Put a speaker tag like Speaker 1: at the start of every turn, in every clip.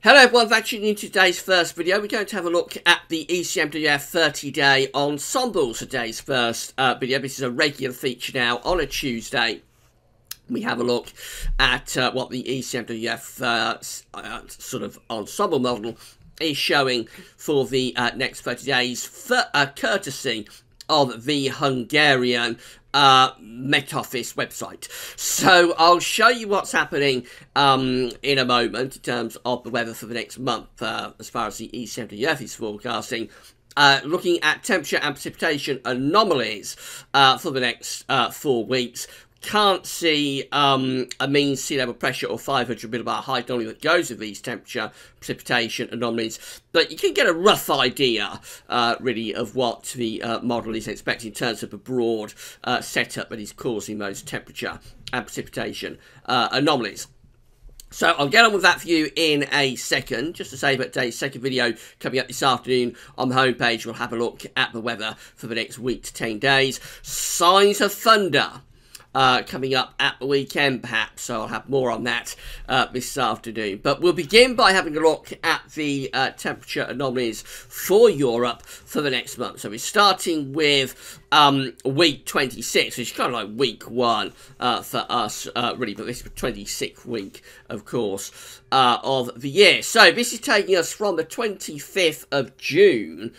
Speaker 1: Hello everyone, thanks for tuning in to today's first video. We're going to have a look at the ECMWF 30-day ensembles. Today's first video. This is a regular feature now on a Tuesday. We have a look at what the ECMWF sort of ensemble model is showing for the next 30 days, courtesy of the Hungarian Met Office website. So I'll show you what's happening in a moment in terms of the weather for the next month as far as the ECMWF is forecasting. Looking at temperature and precipitation anomalies for the next 4 weeks. Can't see a mean sea level pressure or 500 millibar high anomaly that goes with these temperature precipitation anomalies, but you can get a rough idea really of what the model is expecting in terms of a broad setup that is causing those temperature and precipitation anomalies. So I'll get on with that for you in a second. Just to say that today's second video coming up this afternoon on the homepage, we'll have a look at the weather for the next week to 10 days. Signs of thunder coming up at the weekend, perhaps, so I'll have more on that this afternoon. But we'll begin by having a look at the temperature anomalies for Europe for the next month. So we're starting with week 26, which is kind of like week 1 for us, really, but this is the 26th week, of course, of the year. So this is taking us from the 25th of June,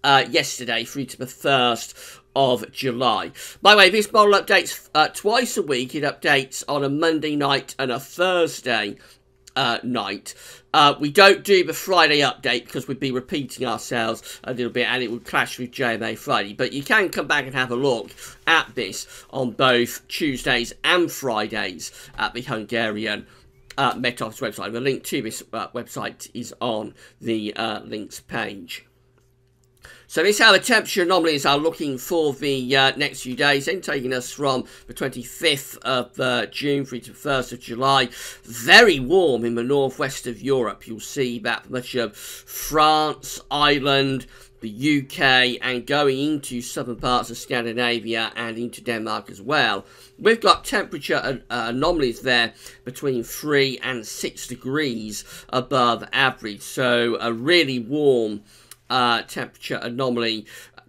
Speaker 1: yesterday, through to the 1st of July. By the way, this model updates twice a week. It updates on a Monday night and a Thursday night. We don't do the Friday update because we'd be repeating ourselves a little bit and it would clash with JMA Friday. But you can come back and have a look at this on both Tuesdays and Fridays at the Hungarian Met Office website. The link to this website is on the links page. So this is how the temperature anomalies are looking for the next few days, then taking us from the 25th of June through to the 1st of July. Very warm in the northwest of Europe. You'll see that much of France, Ireland, the UK, and going into southern parts of Scandinavia and into Denmark as well. We've got temperature anomalies there between 3 and 6 degrees above average. So a really warm temperature anomaly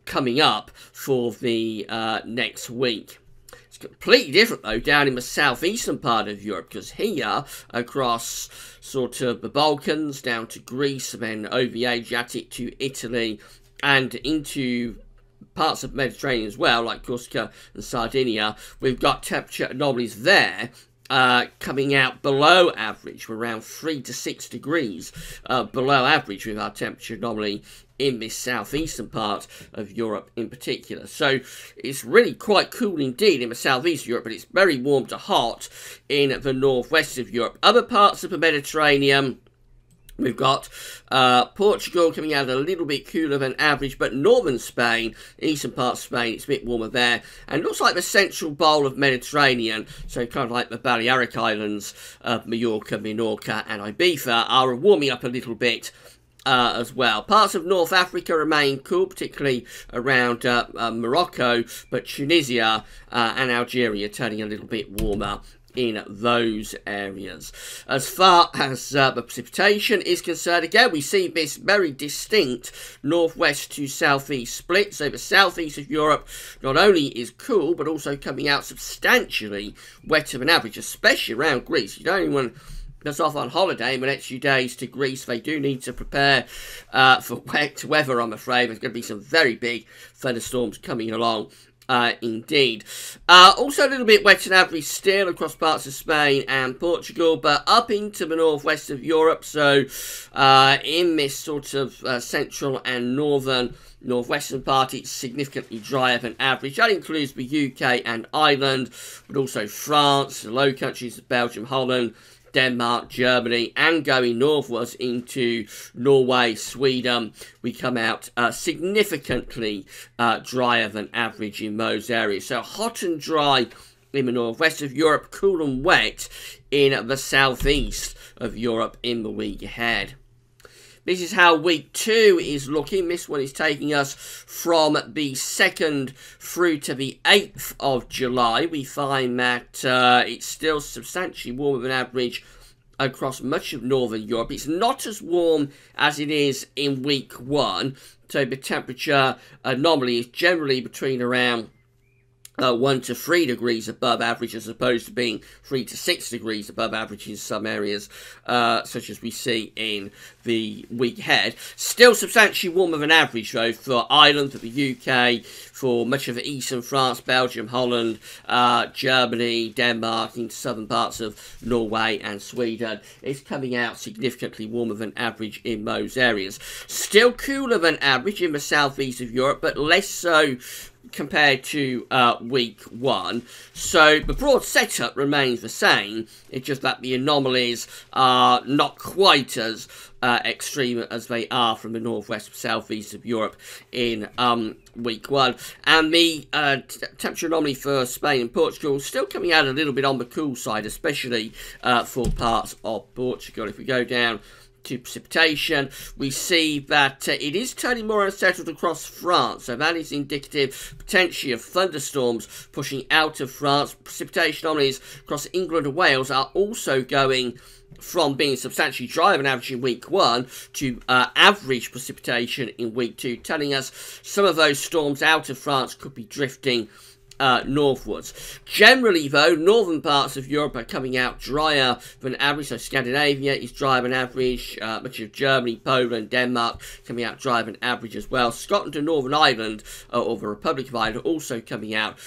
Speaker 1: coming up for the next week. It's completely different though down in the southeastern part of Europe, because here across sort of the Balkans down to Greece and then over the Adriatic to Italy and into parts of the Mediterranean as well, like Corsica and Sardinia, we've got temperature anomalies there coming out below average. We're around 3 to 6 degrees below average with our temperature anomaly in this southeastern part of Europe in particular. So it's really quite cool indeed in the southeast of Europe, but it's very warm to hot in the northwest of Europe. Other parts of the Mediterranean, we've got Portugal coming out a little bit cooler than average, but northern Spain, eastern part of Spain, it's a bit warmer there. And it looks like the central bowl of Mediterranean, so kind of like the Balearic Islands of Mallorca, Minorca and Ibiza, are warming up a little bit as well. Parts of North Africa remain cool, particularly around Morocco, but Tunisia and Algeria turning a little bit warmer in those areas. As far as the precipitation is concerned, again, we see this very distinct northwest to southeast split. So the southeast of Europe not only is cool, but also coming out substantially wetter than average, especially around Greece. You don't even goes off on holiday in the next few days to Greece. They do need to prepare for wet weather, I'm afraid. There's going to be some very big thunderstorms coming along. Indeed. Also a little bit wetter than average still across parts of Spain and Portugal, but up into the northwest of Europe, so in this sort of central and northwestern part, it's significantly drier than average. That includes the UK and Ireland, but also France, the Low Countries of Belgium, Holland, Denmark, Germany, and going northwards into Norway, Sweden, we come out significantly drier than average in those areas. So hot and dry in the northwest of Europe, cool and wet in the southeast of Europe in the week ahead. This is how week 2 is looking. This one is taking us from the 2nd through to the 8th of July. We find that it's still substantially warmer than average across much of northern Europe. It's not as warm as it is in week 1, so the temperature anomaly is generally between around 1 to 3 degrees above average, as opposed to being 3 to 6 degrees above average in some areas, such as we see in the week ahead. Still substantially warmer than average, though, for Ireland, for the UK, for much of eastern France, Belgium, Holland, Germany, Denmark, into southern parts of Norway and Sweden. It's coming out significantly warmer than average in those areas. Still cooler than average in the southeast of Europe, but less so compared to week 1. So the broad setup remains the same. It's just that the anomalies are not quite as extreme as they are from the northwest southeast of Europe in week 1. And the temperature anomaly for Spain and Portugal is still coming out a little bit on the cool side, especially for parts of Portugal. If we go down to precipitation, we see that it is turning more unsettled across France, so that is indicative potentially of thunderstorms pushing out of France. Precipitation anomalies across England and Wales are also going from being substantially drier than average in week 1 to average precipitation in week 2, telling us some of those storms out of France could be drifting northwards. Generally, though, northern parts of Europe are coming out drier than average, so Scandinavia is drier than average, much of Germany, Poland, Denmark coming out drier than average as well. Scotland and Northern Ireland, or the Republic of Ireland, also coming out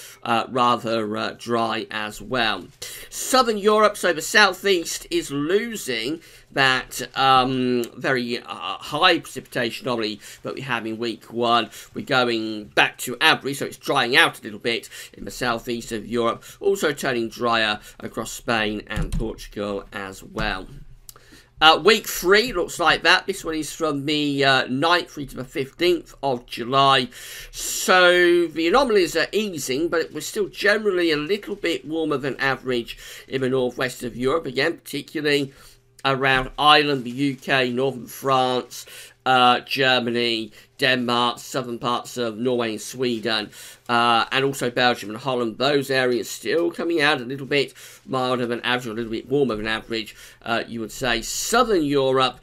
Speaker 1: rather dry as well. Southern Europe, so the southeast, is losing that very high precipitation anomaly that we have in week 1. We're going back to average, so it's drying out a little bit in the southeast of Europe, also turning drier across Spain and Portugal as well. Week 3 looks like that. This one is from the 9th through to the 15th of July. So the anomalies are easing, but we're still generally a little bit warmer than average in the northwest of Europe, again, particularly around Ireland, the UK, northern France, Germany, Denmark, southern parts of Norway and Sweden, and also Belgium and Holland. Those areas still coming out a little bit milder than average, or a little bit warmer than average, you would say. Southern Europe,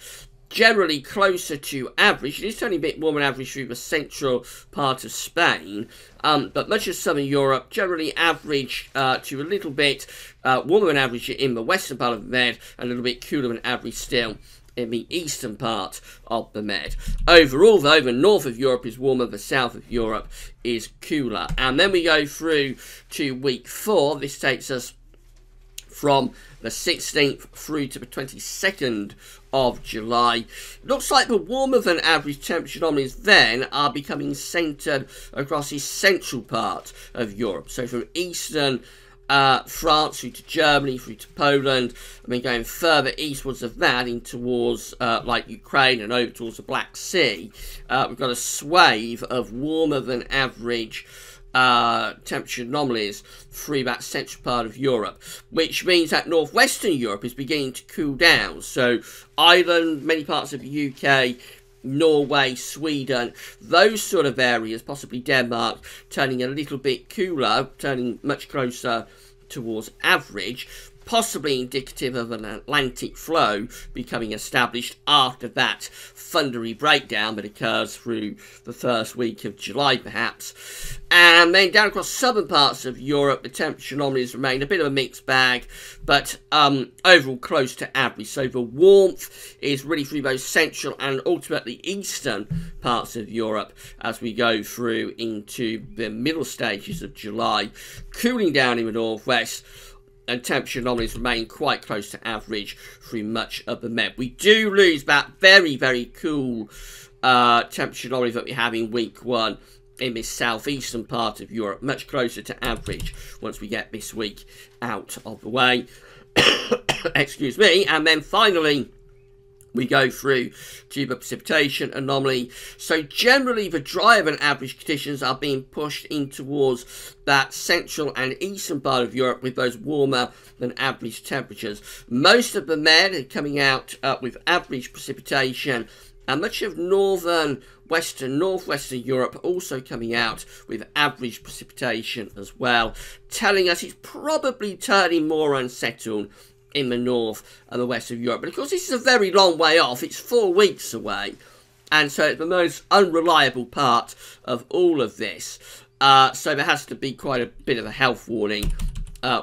Speaker 1: generally closer to average. It is turning a bit warmer than average through the central part of Spain, but much of southern Europe, generally average to a little bit warmer than average in the western part of the Med, a little bit cooler than average still in the eastern part of the Med. Overall, though, the north of Europe is warmer, the south of Europe is cooler. And then we go through to week 4. This takes us from the 16th through to the 22nd of July. Looks like the warmer than average temperature anomalies then are becoming centred across the central part of Europe. So from eastern France through to Germany, through to Poland, I mean going further eastwards of that in towards like Ukraine and over towards the Black Sea, we've got a swathe of warmer than average temperature anomalies through that central part of Europe, which means that northwestern Europe is beginning to cool down. So Ireland, many parts of the UK, Norway, Sweden, those sort of areas, possibly Denmark, turning a little bit cooler, turning much closer towards average, possibly indicative of an Atlantic flow becoming established after that thundery breakdown that occurs through the first week of July, perhaps. And then down across southern parts of Europe, the temperature anomalies remain a bit of a mixed bag, but overall close to average. So the warmth is really through both central and ultimately eastern parts of Europe as we go through into the middle stages of July, cooling down in the northwest, and temperature anomalies remain quite close to average through much of the Med. We do lose that very, very cool temperature anomaly that we have in week 1 in this southeastern part of Europe, much closer to average once we get this week out of the way. Excuse me. And then finally, we go through to the precipitation anomaly. So generally, the drier than average conditions are being pushed in towards that central and eastern part of Europe with those warmer than average temperatures. Most of the Med are coming out with average precipitation, and much of northern, western, northwestern Europe also coming out with average precipitation as well, telling us it's probably turning more unsettled in the north and the west of Europe. But of course, this is a very long way off. It's 4 weeks away. And so it's the most unreliable part of all of this. So there has to be quite a bit of a health warning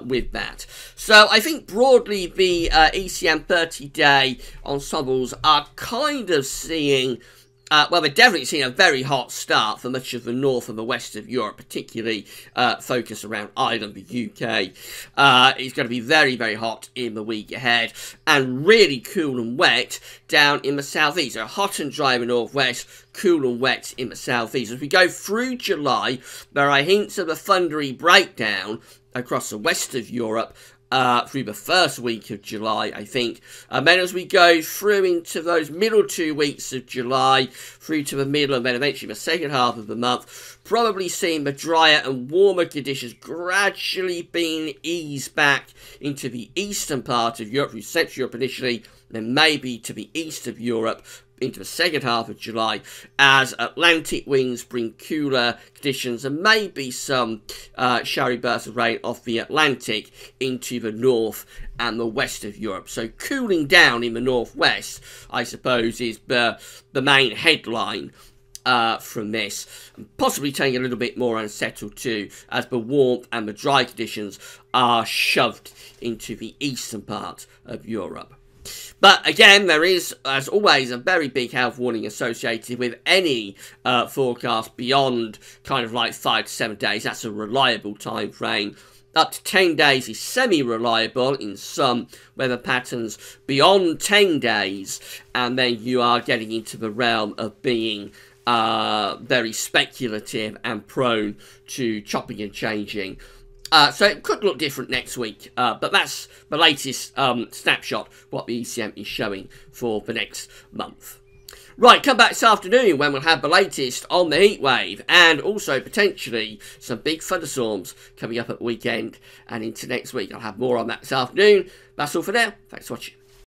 Speaker 1: with that. So I think broadly the ECM 30-day ensembles are kind of seeing... well, they're definitely seeing a very hot start for much of the north and the west of Europe, particularly focused around Ireland, the UK. It's going to be very, very hot in the week ahead, and really cool and wet down in the southeast. So hot and dry in the northwest, cool and wet in the southeast. As we go through July, there are hints of a thundery breakdown across the west of Europe, through the first week of July, I think. And then as we go through into those middle 2 weeks of July, through to the middle and then eventually the second half of the month, probably seeing the drier and warmer conditions gradually being eased back into the eastern part of Europe, through Central Europe initially, then maybe to the east of Europe, into the second half of July, as Atlantic winds bring cooler conditions and maybe some showery bursts of rain off the Atlantic into the north and the west of Europe. So cooling down in the northwest, I suppose, is the main headline from this, and possibly taking a little bit more unsettled too, as the warmth and the dry conditions are shoved into the eastern part of Europe. But again, there is, as always, a very big health warning associated with any forecast beyond kind of like 5 to 7 days. That's a reliable time frame. Up to 10 days is semi-reliable in some weather patterns. Beyond 10 days, and then you are getting into the realm of being very speculative and prone to chopping and changing. So it could look different next week, but that's the latest snapshot, what the ECM is showing for the next month. Right, come back this afternoon when we'll have the latest on the heatwave, and also potentially some big thunderstorms coming up at the weekend and into next week. I'll have more on that this afternoon. That's all for now. Thanks for watching.